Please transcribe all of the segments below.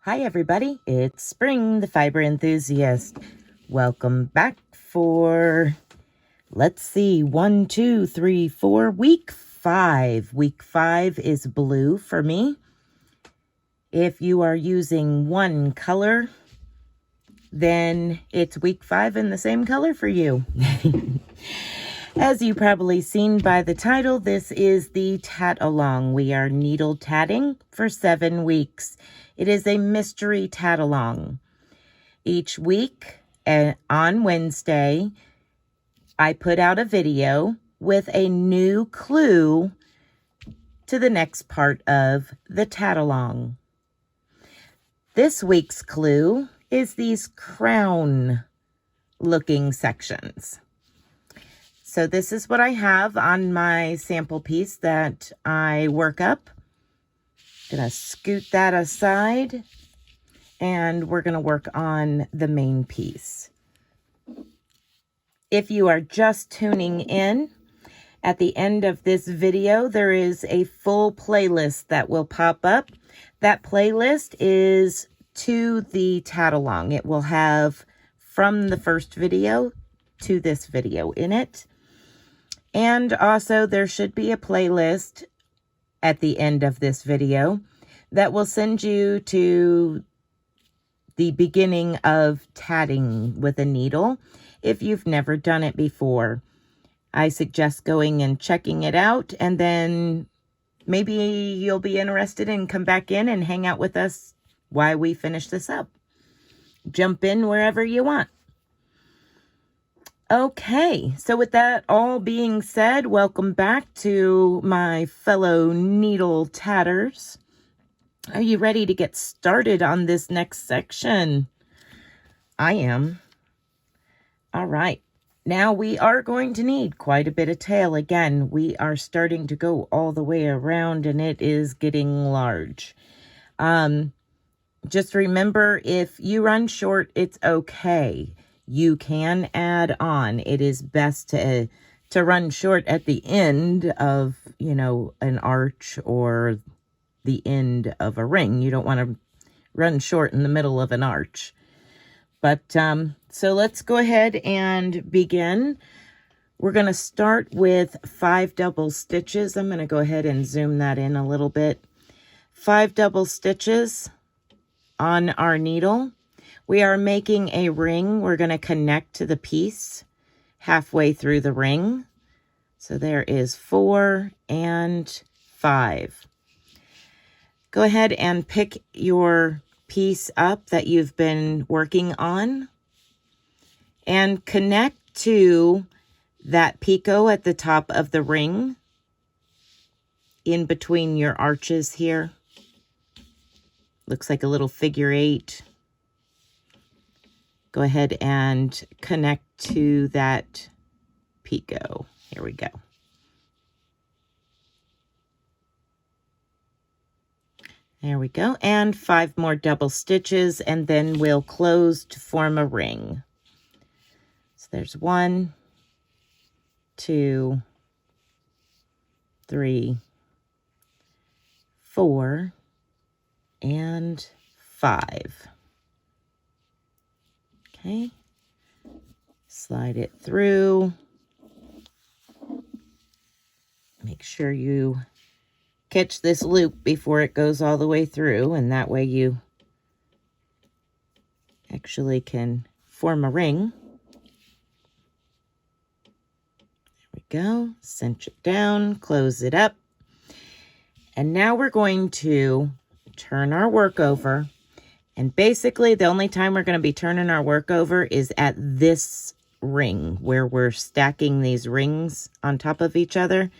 Hi everybody, it's Spring, the fiber enthusiast. Welcome back for, let's see, 1, 2, 3, 4, week 5. Week 5 is blue for me. If you are using one color, then it's week 5 in the same color for you. As you probably seen by the title, this is the Tat Along. We are needle tatting for 7 weeks. It is a mystery tat along. Each week on Wednesday, I put out a video with a new clue to the next part of the tat along. This week's clue is these crown looking sections. So this is what I have on my sample piece that I work up. Gonna scoot that aside and we're gonna work on the main piece. If you are just tuning in, at the end of this video, there is a full playlist that will pop up. That playlist is to the tat along. It will have from the first video to this video in it. And also there should be a playlist at the end of this video that will send you to the beginning of tatting with a needle if you've never done it before. I suggest going and checking it out, and then maybe you'll be interested and come back in and hang out with us while we finish this up. Jump in wherever you want. Okay, so with that all being said, welcome back to my fellow needle tatters. Are you ready to get started on this next section? I am. All right, now we are going to need quite a bit of tail. Again, we are starting to go all the way around and it is getting large. Just remember, if you run short, it's okay. You can add on. It is best to run short at the end of, an arch or the end of a ring. You don't want to run short in the middle of an arch. But so let's go ahead and begin. We're going to start with 5 double stitches. I'm going to go ahead and zoom that in a little bit. 5 double stitches on our needle. We are making a ring. We're going to connect to the piece halfway through the ring. So there is 4 and 5. Go ahead and pick your piece up that you've been working on and connect to that picot at the top of the ring in between your arches here. Looks like a little figure 8. Go ahead and connect to that picot. Here we go. There we go. And 5 more double stitches, and then we'll close to form a ring. So there's 1, 2, 3, 4, and 5. Okay. Slide it through. Make sure you catch this loop before it goes all the way through, and that way you actually can form a ring. There we go. Cinch it down, close it up. And now we're going to turn our work over. And basically the only time we're going to be turning our work over is at this ring where we're stacking these rings on top of each other.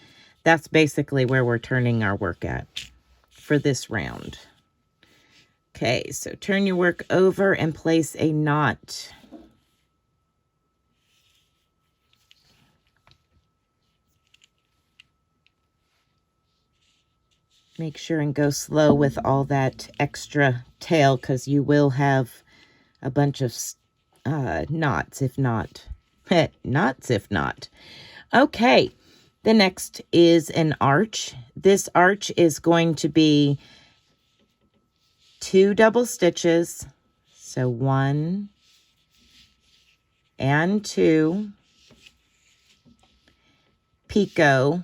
That's basically where we're turning our work at for this round. Okay, so turn your work over and place a knot. Make sure and go slow with all that extra tail, because you will have a bunch of knots if not. Knots if not. Okay. The next is an arch. This arch is going to be 2 double stitches. So 1 and 2, picot,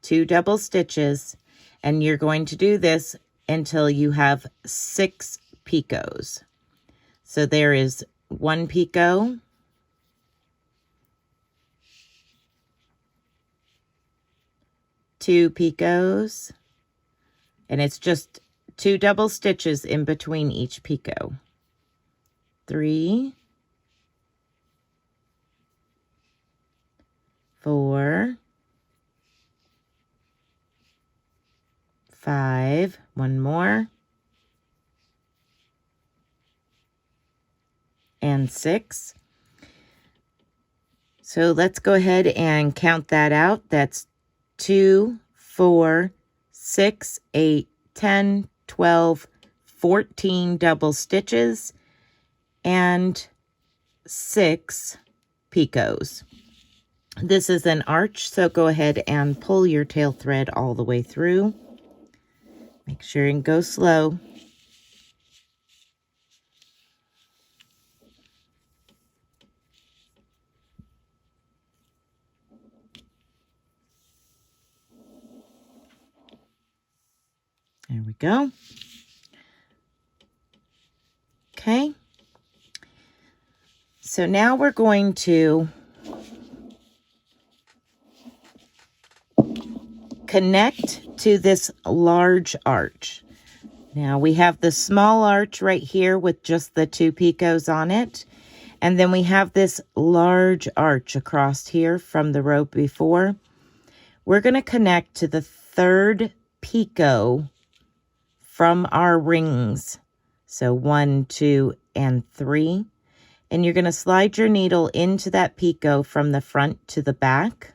2 double stitches, and you're going to do this until you have 6 picots. So there is 1 picot, 2 picots, and it's just 2 double stitches in between each picot. 3, 4, 5, one more, and 6. So let's go ahead and count that out. That's 2, 4, 6, 8, 10, 12, 14 double stitches, and 6 picots. This is an arch, so go ahead and pull your tail thread all the way through. Make sure and go slow. There we go. Okay. So now we're going to connect to this large arch. Now we have the small arch right here with just the 2 picots on it. And then we have this large arch across here from the row before. We're going to connect to the 3rd picot from our rings. So 1, 2, and 3. And you're going to slide your needle into that picot from the front to the back.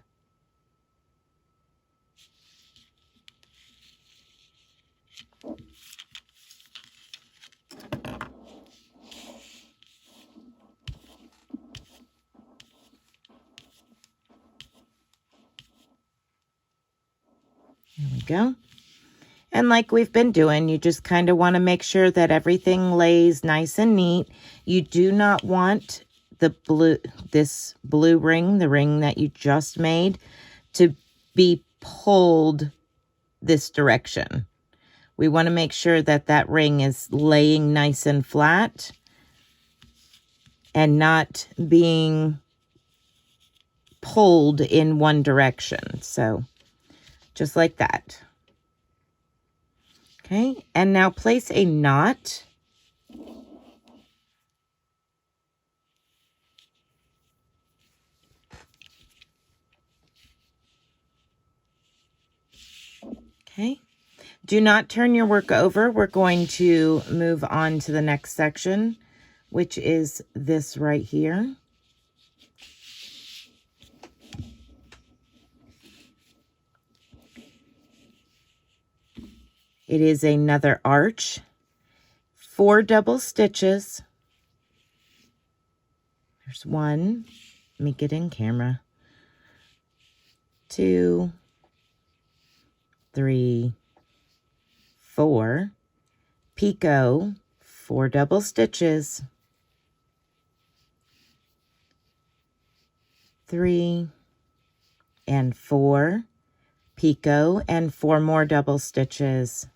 There we go. And like we've been doing, you just kind of want to make sure that everything lays nice and neat. You do not want this blue ring, the ring that you just made, to be pulled this direction. We want to make sure that that ring is laying nice and flat and not being pulled in one direction. So just like that. Okay, and now place a knot. Okay, do not turn your work over. We're going to move on to the next section, which is this right here. It is another arch, 4 double stitches. There's 1, let me get in camera, 2, 3, 4, picot, 4 double stitches, 3 and 4, picot, and 4 more double stitches.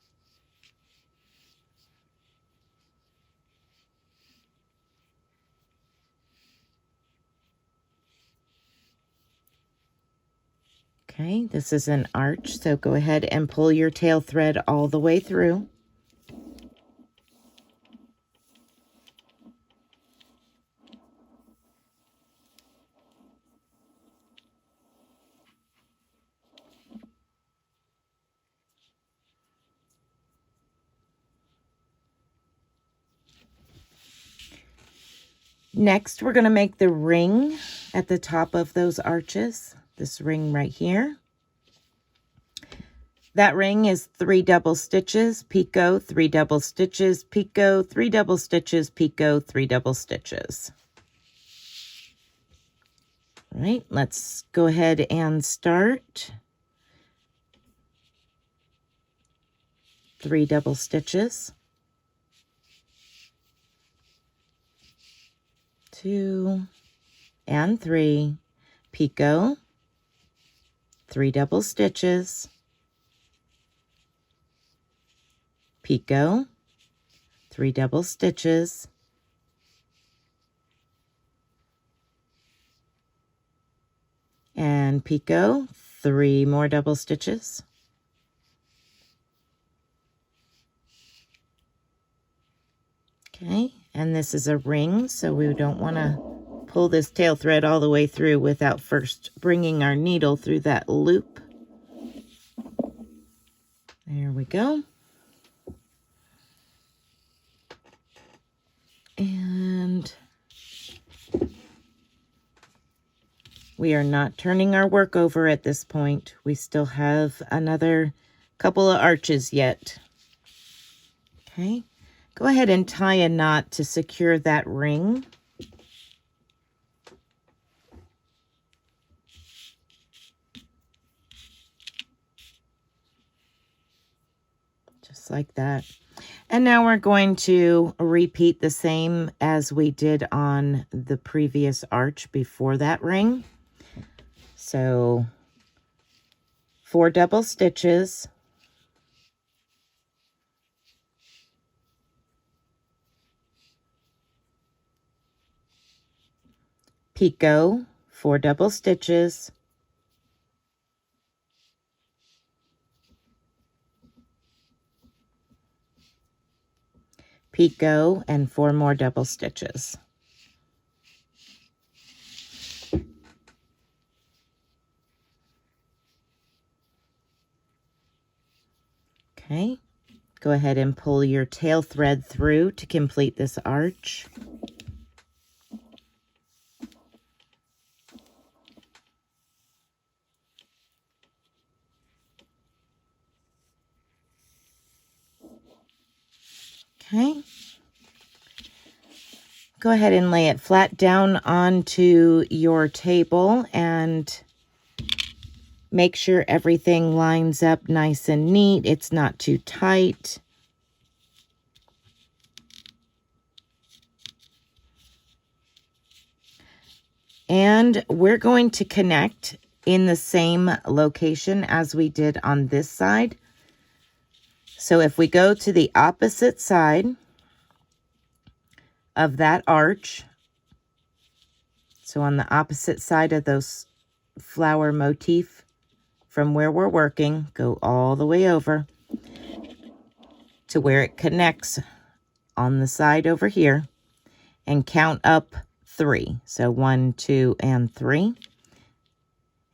Okay, this is an arch, so go ahead and pull your tail thread all the way through. Next, we're going to make the ring at the top of those arches, this ring right here. That ring is 3 double stitches, picot, 3 double stitches, picot, 3 double stitches, picot, 3 double stitches. All right, let's go ahead and start. 3 double stitches, 2 and 3, picot, 3 double stitches, picot, 3 double stitches, and picot, 3 more double stitches, okay, and this is a ring, so we don't want to pull this tail thread all the way through without first bringing our needle through that loop. There we go. And we are not turning our work over at this point. We still have another couple of arches yet. Okay, go ahead and tie a knot to secure that ring. Just like that. And now we're going to repeat the same as we did on the previous arch before that ring. So 4 double stitches, picot, 4 double stitches, picot, and 4 more double stitches. Okay, go ahead and pull your tail thread through to complete this arch. Okay, go ahead and lay it flat down onto your table and make sure everything lines up nice and neat. It's not too tight. And we're going to connect in the same location as we did on this side. So if we go to the opposite side of that arch, so on the opposite side of those flower motif from where we're working, go all the way over to where it connects on the side over here and count up 3. So 1, 2, and 3.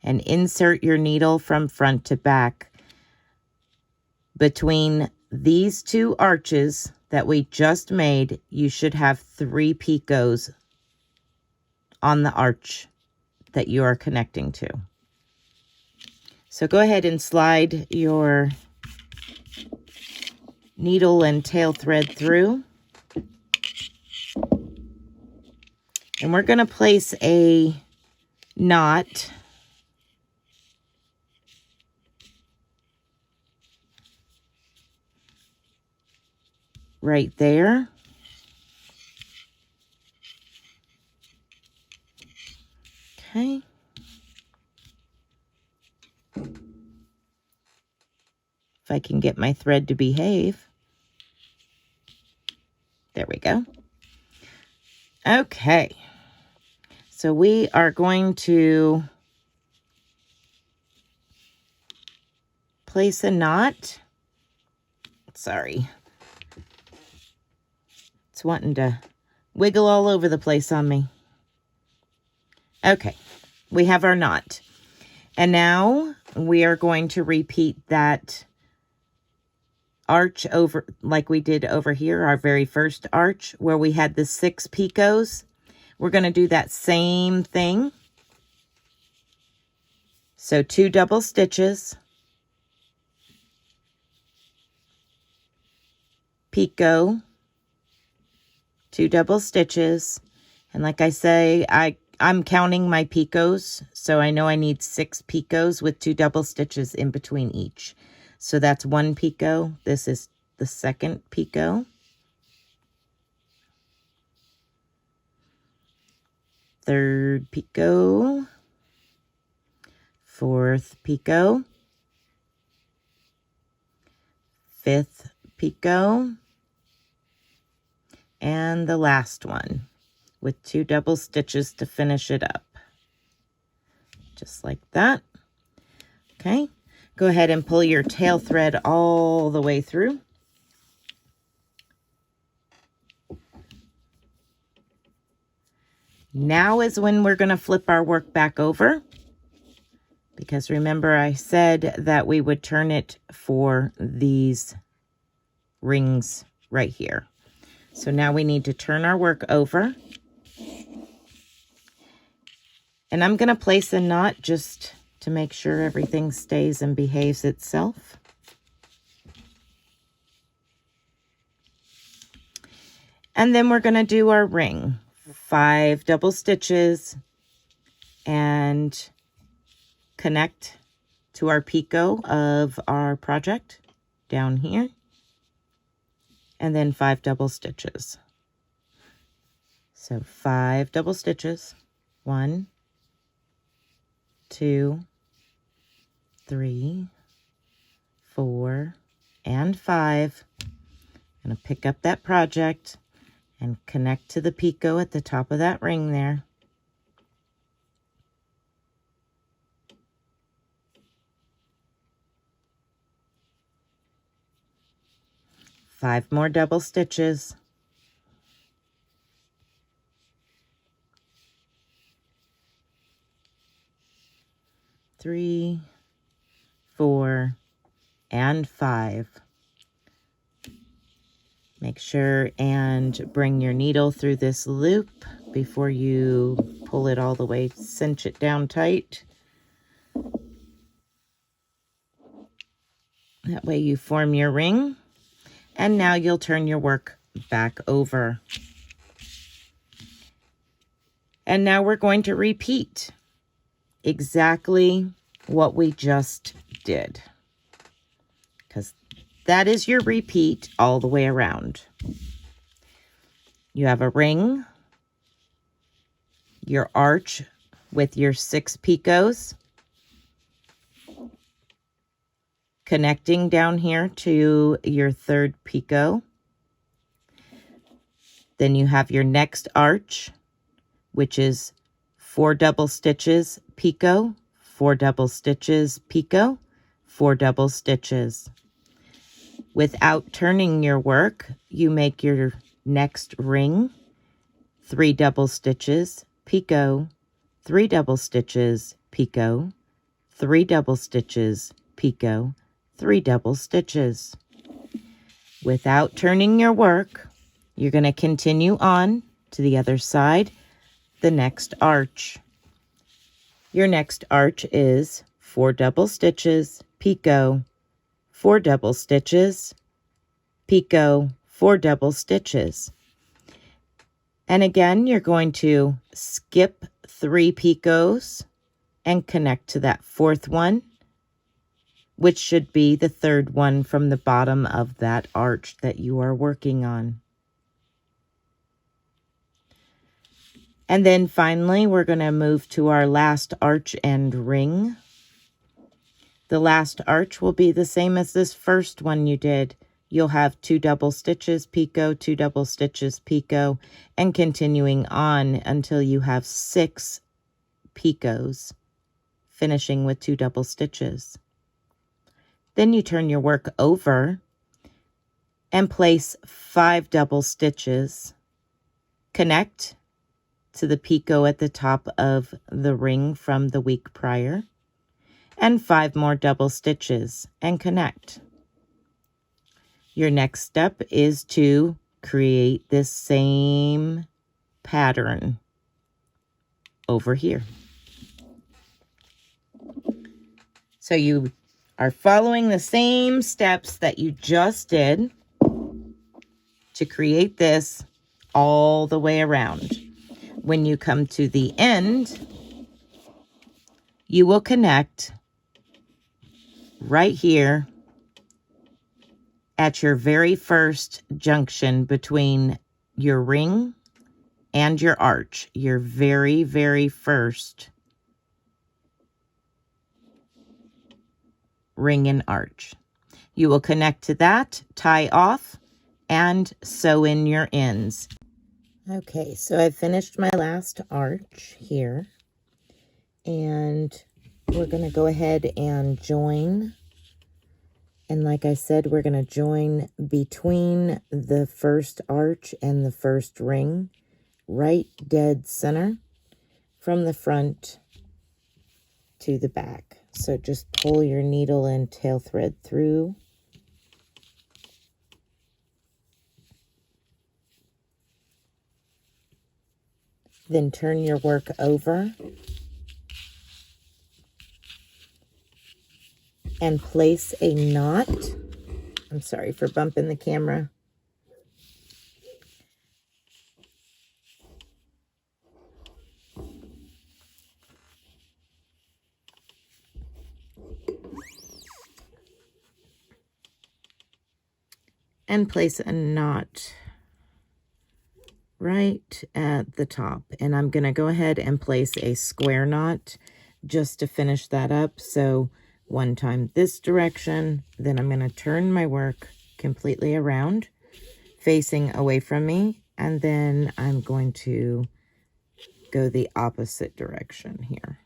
And insert your needle from front to back. Between these 2 arches that we just made, you should have 3 picots on the arch that you are connecting to. So go ahead and slide your needle and tail thread through. And we're going to place a knot right there. Okay. If I can get my thread to behave. There we go. Okay. So we are going to place a knot. Sorry. It's wanting to wiggle all over the place on me. Okay, we have our knot. And now we are going to repeat that arch over like we did over here, our very first arch where we had the 6 picots. We're going to do that same thing. So 2 double stitches, picot, 2 double stitches, and like I say, I'm counting my picots, so I know I need 6 picots with 2 double stitches in between each. So that's 1 picot, this is the second picot, third picot, fourth picot, fifth picot, and the last one with 2 double stitches to finish it up. Just like that. Okay, go ahead and pull your tail thread all the way through. Now is when we're going to flip our work back over, because remember I said that we would turn it for these rings right here. So now we need to turn our work over. And I'm going to place a knot just to make sure everything stays and behaves itself. And then we're going to do our ring. 5 double stitches and connect to our picot of our project down here. And then 5 double stitches. So 5 double stitches. 1, 2, 3, 4, and 5. I'm going to pick up that project and connect to the picot at the top of that ring there. Five more double stitches. 3, 4, and 5. Make sure and bring your needle through this loop before you pull it all the way, cinch it down tight. That way you form your ring. And now you'll turn your work back over. And now we're going to repeat exactly what we just did, because that is your repeat all the way around. You have a ring, your arch with your 6 picots, connecting down here to your 3rd picot. Then you have your next arch, which is 4 double stitches, picot, 4 double stitches, picot, 4 double stitches. Without turning your work, you make your next ring, 3 double stitches, picot, 3 double stitches, picot, 3 double stitches, picot, 3 double stitches. Without turning your work, you're going to continue on to the other side, the next arch. Your next arch is 4 double stitches, picot, 4 double stitches, picot, 4 double stitches. And again, you're going to skip 3 picots and connect to that 4th one, which should be the 3rd one from the bottom of that arch that you are working on. And then finally, we're going to move to our last arch and ring. The last arch will be the same as this first one you did. You'll have 2 double stitches, picot, 2 double stitches, picot, and continuing on until you have 6 picots, finishing with 2 double stitches. Then you turn your work over and place 5 double stitches, connect to the picot at the top of the ring from the week prior, and 5 more double stitches and connect. Your next step is to create this same pattern over here. So you are following the same steps that you just did to create this all the way around. When you come to the end, you will connect right here at your very first junction between your ring and your arch, your very, very first ring and arch. You will connect to that, tie off, and sew in your ends. Okay, so I've finished my last arch here, and we're going to go ahead and join. And like I said, we're going to join between the first arch and the first ring, right dead center, from the front to the back. So just pull your needle and tail thread through. Then turn your work over and place a knot. I'm sorry for bumping the camera. And place a knot right at the top. And I'm going to go ahead and place a square knot just to finish that up. So one time this direction, then I'm going to turn my work completely around, facing away from me, and then I'm going to go the opposite direction here.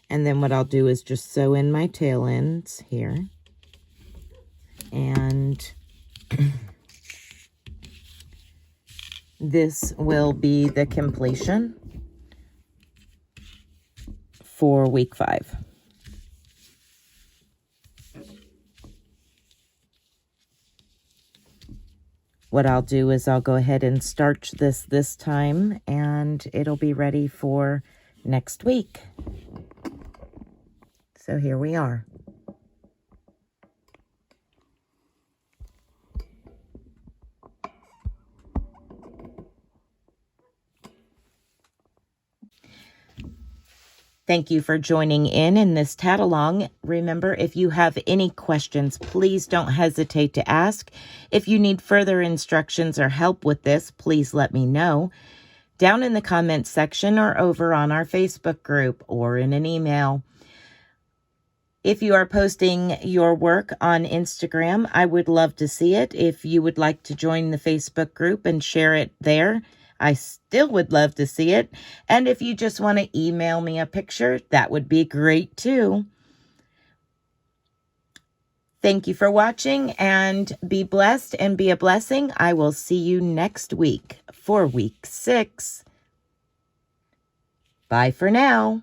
And then what I'll do is just sew in my tail ends here, and this will be the completion for week 5. What I'll do is I'll go ahead and starch this time, and it'll be ready for next week. So here we are. Thank you for joining in this tag-along. Remember, if you have any questions, please don't hesitate to ask. If you need further instructions or help with this, please let me know down in the comments section or over on our Facebook group or in an email. If you are posting your work on Instagram, I would love to see it. If you would like to join the Facebook group and share it there, I still would love to see it. And if you just want to email me a picture, that would be great too. Thank you for watching, and be blessed and be a blessing. I will see you next week for week 6. Bye for now.